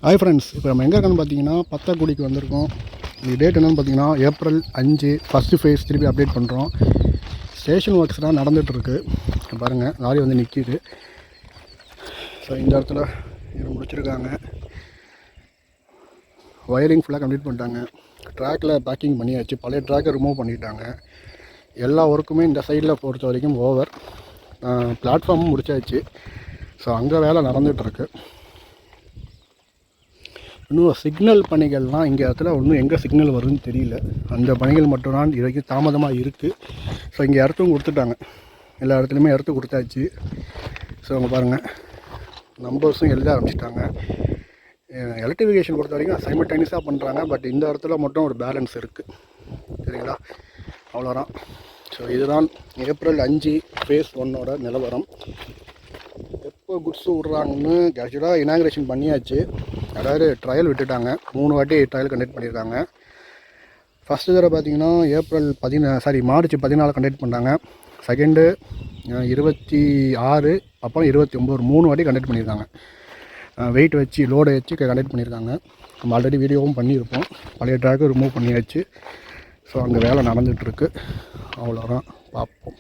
Hi friends, இப்போ நம்ம எங்கே இருக்கோன்னு பார்த்தீங்கன்னா பத்தாக்குடிக்கு வந்திருக்கோம். இது டேட் என்னென்னு பார்த்தீங்கன்னா ஏப்ரல் 5 ஃபஸ்ட்டு ஃபேஸ் திருப்பி அப்டேட் பண்ணுறோம். ஸ்டேஷன் ஒர்க்ஸ் தான் நடந்துகிட்ருக்கு. பாருங்கள், லாரி வந்து நிற்கிது. ஸோ இந்த இடத்துல இது முடிச்சிருக்காங்க. ஒயரிங் ஃபுல்லாக கம்ப்ளீட் பண்ணிட்டாங்க. ட்ராக்கில் பேக்கிங் பண்ணியாச்சு. பழைய ட்ராக்கை ரிமூவ் பண்ணிட்டாங்க. எல்லா ஒர்க்குமே இந்த சைடில் பொறுத்த வரைக்கும் ஓவர். பிளாட்ஃபார்மும் முடிச்சாச்சு. ஸோ அங்கே வேலை நடந்துகிட்ருக்கு. இன்னும் சிக்னல் பணிகள்லாம் இங்கே இடத்துல இன்னும் எங்கே சிக்னல் வருதுன்னு தெரியல. அந்த பணிகள் மட்டும்தான் இது வரைக்கும் தாமதமாக இருக்குது. ஸோ இங்கே இடத்தும் கொடுத்துட்டாங்க. எல்லா இடத்துலையுமே இடத்து கொடுத்தாச்சு. ஸோ அங்கே பாருங்கள், நம்பர்ஸும் எழுத ஆரம்பிச்சிட்டாங்க. எலக்ட்ரிஃபிகேஷன் பொறுத்த வரைக்கும் சைமல்டேனியஸாக பண்ணுறாங்க. பட் இந்த இடத்துல மட்டும் ஒரு பேலன்ஸ் இருக்குது. சரிங்களா, அவ்வளோதான். ஸோ இதுதான் ஏப்ரல் 5 ஃபேஸ் 1 நிலவரம். எப்போ குட்ஸு விட்றாங்கன்னு ஆக்சுவலாக இனாக்ரேஷன் பண்ணியாச்சு. அதாவது ட்ரையல் விட்டுட்டாங்க. 3 வாட்டி ட்ரையல் கண்டக்ட் பண்ணியிருக்காங்க. ஃபஸ்ட்டு தடவை பார்த்திங்கன்னா மார்ச் 14 கண்டக்ட் பண்ணாங்க. செகண்டு 26, அப்புறம் 29, 3 வாட்டி கண்டக்ட் பண்ணியிருக்காங்க. வெயிட் வச்சு லோடை வச்சு கண்டக்ட் பண்ணியிருக்காங்க. நம்ம ஆல்ரெடி வீடியோவும் பண்ணியிருப்போம். பழைய ட்ராக்கு ரிமூவ் பண்ணியாச்சு. ஸோ அங்கே வேலை நடந்துகிட்ருக்கு. அவ்வளோதான், பார்ப்போம்.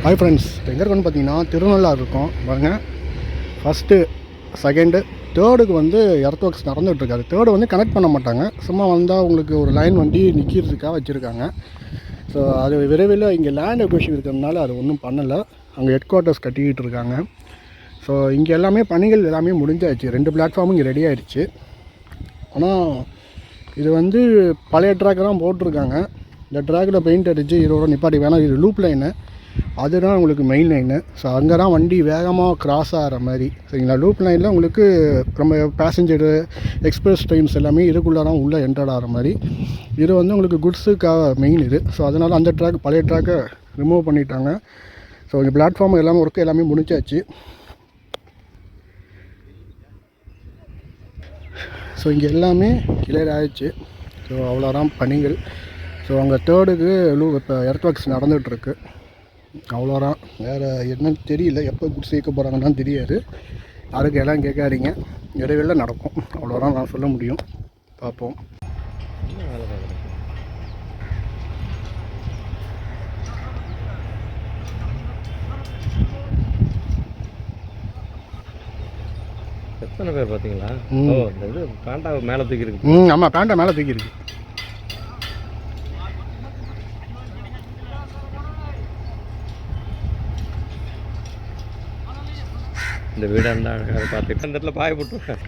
ஹாய் ஃப்ரெண்ட்ஸ், எங்கே இருக்குன்னு பார்த்தீங்கன்னா திருநள்ளாறு இருக்கும். பாருங்கள், ஃபஸ்ட்டு செகண்டு தேர்டுக்கு வந்து எர்த் ஒர்க்ஸ் நடந்துகிட்ருக்காரு. தேர்டு வந்து கனெக்ட் பண்ண மாட்டாங்க. சும்மா வந்தால் உங்களுக்கு ஒரு லைன் வண்டி நிற்கிறதுக்காக வச்சுருக்காங்க. ஸோ அது விரைவில் இங்கே லேண்ட் எக்வேஷன் இருக்கிறதுனால அது ஒன்றும் பண்ணலை. அங்கே ஹெட் குவார்ட்டர்ஸ் கட்டிக்கிட்டு இருக்காங்க. ஸோ இங்கே எல்லாமே பணிகள் எல்லாமே முடிஞ்சாச்சு. 2 பிளாட்ஃபார்மும் இங்கே ரெடி ஆகிடுச்சு. ஆனால் இது வந்து பழைய ட்ராக் தான் போட்டிருக்காங்க. இந்த ட்ராக்கில் பெயிண்ட் அடித்து இதோட நிப்பாட்டி வேணால் இது லூப் லைனு, அதுதான் உங்களுக்கு மெயின் லைனு. ஸோ அங்கே தான் வண்டி வேகமாக கிராஸ் ஆகிற மாதிரி. சரிங்களா, லூப் லைனில் உங்களுக்கு நம்ம பேசஞ்சரு எக்ஸ்பிரஸ் ட்ரெயின்ஸ் எல்லாமே இதுக்குள்ளே தான் உள்ளே என்டர்ட் ஆகிற மாதிரி. இது வந்து உங்களுக்கு குட்ஸுக்காக மெயின் இது. ஸோ அதனால் அந்த ட்ராக் பழைய ட்ராக்கை ரிமூவ் பண்ணிட்டாங்க. ஸோ இங்கே பிளாட்ஃபார்ம் எல்லாமே ஒர்க்கு எல்லாமே முடிச்சாச்சு. ஸோ இங்கே எல்லாமே கிளியர் ஆகிடுச்சு. ஸோ அவ்வளோதான் பணிகள். ஸோ அங்கே தேர்டுக்கு இப்போ எர்த் ஒர்க்ஸ் நடந்துகிட்ருக்கு. அவ்வளோதான், வேறு என்னன்னு தெரியல. எப்போ குட்ஸ் சேர்க்க போகிறாங்கன்னு தெரியாது. யாருக்கு எல்லாம் கேட்காதீங்க, விரைவில் நடக்கும். அவ்வளோதான் நான் சொல்ல முடியும். பார்ப்போம். எத்தனை பேர் பார்த்தீங்களா? இந்த பேண்டா மேலே தூக்கி இருக்கு. ஆமாம், பேண்டா மேலே தூக்கி இருக்கு. இந்த வீடாக இருந்தால் அழகாக பார்த்துட்டு அந்த இடத்துல பாய போட்டுருக்கேன்.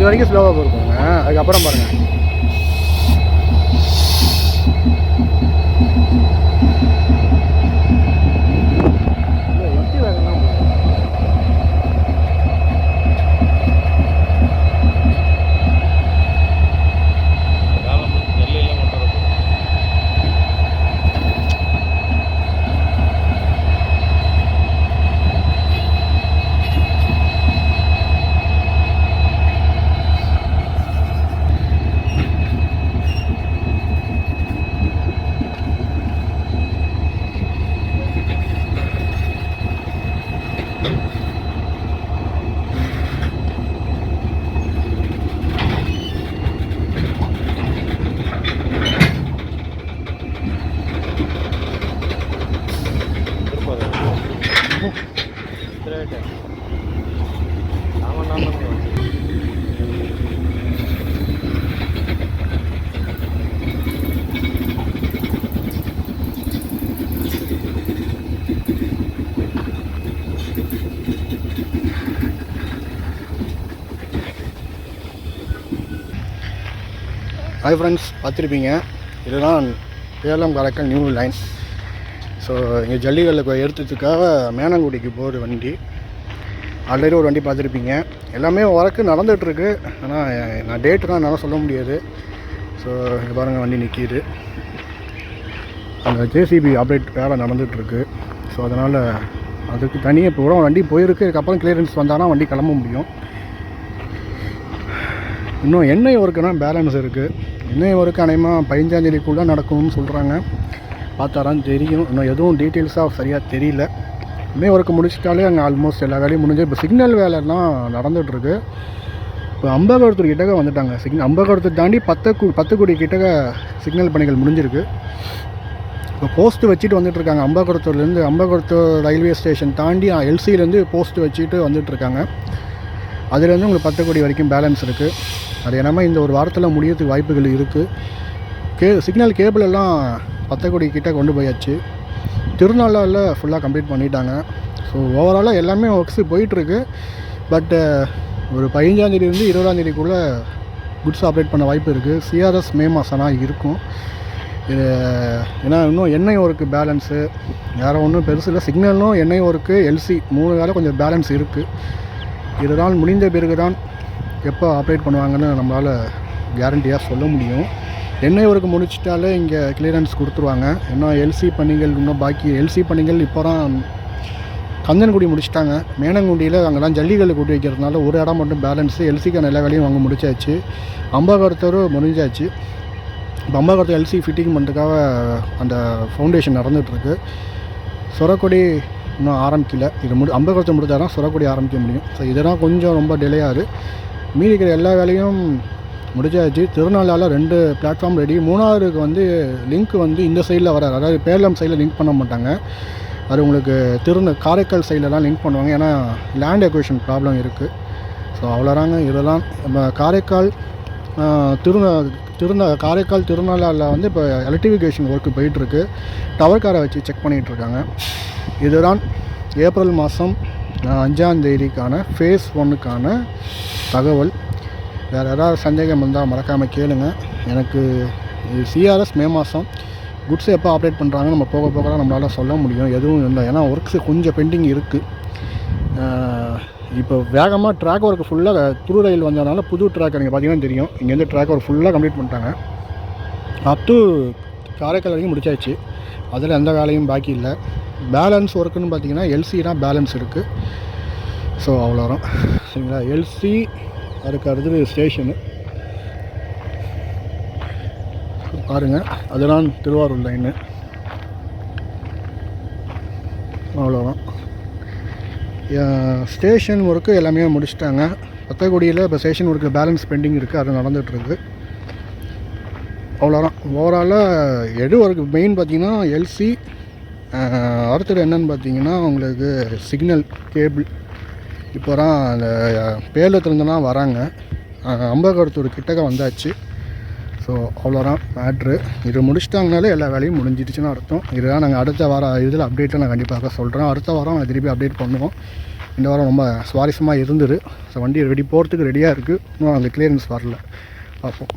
வரைக்கும் ஸ்லோவாக இருக்குங்க. அதுக்கப்புறம் பாருங்கள் ஹாய் ஃப்ரெண்ட்ஸ், பார்த்துருப்பீங்க. இதுதான் Salem Karaikal new line. So இங்கே ஜல்லிக்கல்லுக்கு எடுத்ததுக்காக மேனங்குடிக்கு போகிற வண்டி. ஆல்ரெடி ஒரு வண்டி பார்த்துருப்பீங்க. எல்லாமே ஒர்க்கு நடந்துகிட்ருக்கு. ஆனால் நான் டேட்டுலாம் என்னால் சொல்ல முடியாது. ஸோ இது பாருங்கள், வண்டி நிற்கிது. அந்த ஜேசிபி அப்டேட் வேலை நடந்துகிட்ருக்கு. ஸோ அதனால் அதுக்கு தனியாக இப்போ கூட வண்டி போயிருக்கு. அதுக்கப்புறம் கிளியரன்ஸ் வந்தால் வண்டி கிளம்ப முடியும். இன்னும் எண்ணெய் ஒர்க்குனா பேலன்ஸ் இருக்குது. எண்ணெய் ஒர்க்கு அநேகமாக 15ஆம் தேதிக்குள்ளே நடக்கும்னு சொல்கிறாங்க. பார்த்தாரான்னு தெரியும். இன்னும் எதுவும் டீட்டெயில்ஸாக சரியாக தெரியல. எண்ணெய் ஒர்க்கு முடிச்சிட்டாலே அங்கே ஆல்மோஸ்ட் எல்லா வேலையும் முடிஞ்சு. இப்போ சிக்னல் வேலைலாம் நடந்துகிட்ருக்கு. இப்போ அம்பகவரத்தூர் கிட்டக்க வந்துட்டாங்க. அம்பகவரத்தூர் தாண்டி 10 கோடி கிட்டக்க சிக்னல் பணிகள் முடிஞ்சிருக்கு. இப்போ போஸ்ட்டு வச்சுட்டு வந்துட்டுருக்காங்க. அம்பகவரத்தூர்லேருந்து அம்பகவரத்தூர் ரயில்வே ஸ்டேஷன் தாண்டி எல்சிலேருந்து போஸ்ட்டு வச்சுட்டு வந்துட்டுருக்காங்க. அதுலேருந்து உங்களுக்கு 10 கோடி வரைக்கும் பேலன்ஸ் இருக்குது. அது என்னமா இந்த ஒரு வாரத்தில் முடியறதுக்கு வாய்ப்புகள் இருக்குது. சிக்னல் கேபிள் எல்லாம் 10 கோடி கிட்டே கொண்டு போயாச்சு. திருநாளில் ஃபுல்லாக கம்ப்ளீட் பண்ணிட்டாங்க. ஸோ ஓவராலாக எல்லாமே ஒர்க்ஸு போயிட்டுருக்கு. பட்டு ஒரு 15ஆம் தேதியிலேருந்து 20ஆம் தேதிக்குள்ளே குட்ஸ் ஆப்ரேட் பண்ண வாய்ப்பு இருக்குது. சிஆர்எஸ் மே மாதம்னா இருக்கும் இது. ஏன்னா இன்னும் எண்ணெய் ஒர்க்கு பேலன்ஸு வேறு ஒன்றும் பெருசு இல்லை. சிக்னலும் எண்ணெய் ஒர்க்கு எல்சி 3 வேலை கொஞ்சம் பேலன்ஸ் இருக்குது. இதனால் முடிந்த பிறகு தான் எப்போ ஆப்ரேட் பண்ணுவாங்கன்னு நம்மளால் கேரண்டியாக சொல்ல முடியும். எண்ணெய் ஒர்க்கு முடிச்சிட்டாலே இங்கே கிளியரன்ஸ் கொடுத்துருவாங்க. இன்னும் எல்சி பணிகள் இன்னும் பாக்கி. எல்சி பணிகள் இப்போ தான் கந்தன்குடி முடிச்சிட்டாங்க. மேனங்குடியில் அங்கெல்லாம் ஜல்லிக்கல் கூட்டி வைக்கிறதுனால ஒரு இடம் மட்டும் பேலன்ஸு. எல்சிக்கான எல்லா வேலையும் வாங்க முடிச்சாச்சு. அம்பகவரத்தூர் முடிஞ்சாச்சு. இப்போ அம்பகவரத்தூர் எல்சி ஃபிட்டிங் பண்ணுறதுக்காக அந்த ஃபவுண்டேஷன் நடந்துகிட்ருக்கு. சுரக்கொடி இன்னும் ஆரம்பிக்கல. இது அம்பகவரத்தூர் முடிஞ்சால் தான் சுரக்கொடி ஆரம்பிக்க முடியும். ஸோ இதெல்லாம் கொஞ்சம் ரொம்ப டிலே ஆகுது. மீதி இருக்கிற எல்லா வேலையும் முடிச்சாச்சு. திருநாளால் 2 பிளாட்ஃபார்ம் ரெடி. 3ஆவதுக்கு வந்து லிங்க் வந்து இந்த சைடில் வராது. அதாவது பேரளம் சைடில் லிங்க் பண்ண மாட்டாங்க. அது உங்களுக்கு காரைக்கால் சைடில் லிங்க் பண்ணுவாங்க. ஏன்னா லேண்ட் எக்வேஷன் ப்ராப்ளம் இருக்குது. ஸோ அவ்வளோதாங்க. இதெல்லாம் நம்ம காரைக்கால் காரைக்கால் திருநாளால் வந்து இப்போ எலக்ட்ரிஃபிகேஷன் ஒர்க்கு போயிட்டுருக்கு. டவர் காரை வச்சு செக் பண்ணிகிட்ருக்காங்க. இதுதான் ஏப்ரல் மாதம் 5ஆம் தேதிக்கான ஃபேஸ் 1க்கான தகவல். வேறு ஏதாவது சந்தேகம் இருந்தால் மறக்காமல் கேளுங்க. எனக்கு சிஆர்எஸ் மே மாதம் குட்ஸ் எப்போ ஆப்ரேட் பண்ணுறாங்க நம்ம போக போக தான் நம்மளால் சொல்ல முடியும். எதுவும் இல்லை. ஏன்னா ஒர்க்ஸு கொஞ்சம் பெண்டிங் இருக்குது. இப்போ வேகமாக ட்ராக் ஒர்க்கு ஃபுல்லாக துரு ரயில் வந்ததுனால புது ட்ராக் நீங்கள் பார்த்தீங்கன்னா தெரியும். இங்கேருந்து ட்ராக் ஒர்க் ஃபுல்லாக கம்ப்ளீட் பண்ணிட்டாங்க. அப் டு காரைக்கால் வரைக்கும் முடிச்சாச்சு. அதில் எந்த வேலையும் பாக்கி இல்லை. பேலன்ஸ் ஒர்க்குன்னு பார்த்தீங்கன்னா எல்சி தான் பேலன்ஸ் இருக்குது. ஸோ அவ்வளோதான். சரிங்களா. எல்சி அதுக்கு அடுத்தது ஸ்டேஷனு பாருங்கள். அதுதான் திருவாரூர் லைனு. அவ்வளோதான். ஸ்டேஷன் ஒர்க்கு எல்லாமே முடிச்சிட்டாங்க. 10 கோடியில் இப்போ ஸ்டேஷன் ஒர்க்கு பேலன்ஸ் பெண்டிங் இருக்குது. அது நடந்துகிட்ருக்கு. அவ்வளோதான். ஓவராலாக எது ஒர்க்கு மெயின் பார்த்திங்கன்னா எல்சி. அடுத்தது என்னென்னு பார்த்தீங்கன்னா உங்களுக்கு சிக்னல் கேபிள். இப்போ தான் அந்த பேலத்துலேருந்துலாம் வராங்க. அம்பகவரத்தூர் கிட்டக்க வந்தாச்சு. ஸோ அவ்வளோதான் மேட்ரு. இது முடிச்சிட்டாங்கனாலே எல்லா வேலையும் முடிஞ்சிடுச்சுன்னு அர்த்தம். இதுதான் நாங்கள் அடுத்த வாரம் இதில் அப்டேட்டில் நான் கண்டிப்பாக சொல்கிறேன். அடுத்த வாரம் நான் திருப்பி அப்டேட் பண்ணுவோம். இந்த வாரம் ரொம்ப சுவாரஸ்யமாக இருந்தது. ஸோ வண்டி ரெடி போகிறதுக்கு ரெடியாக இருக்குது, இன்னும் அந்த கிளியரன்ஸ் வரல, பார்ப்போம்.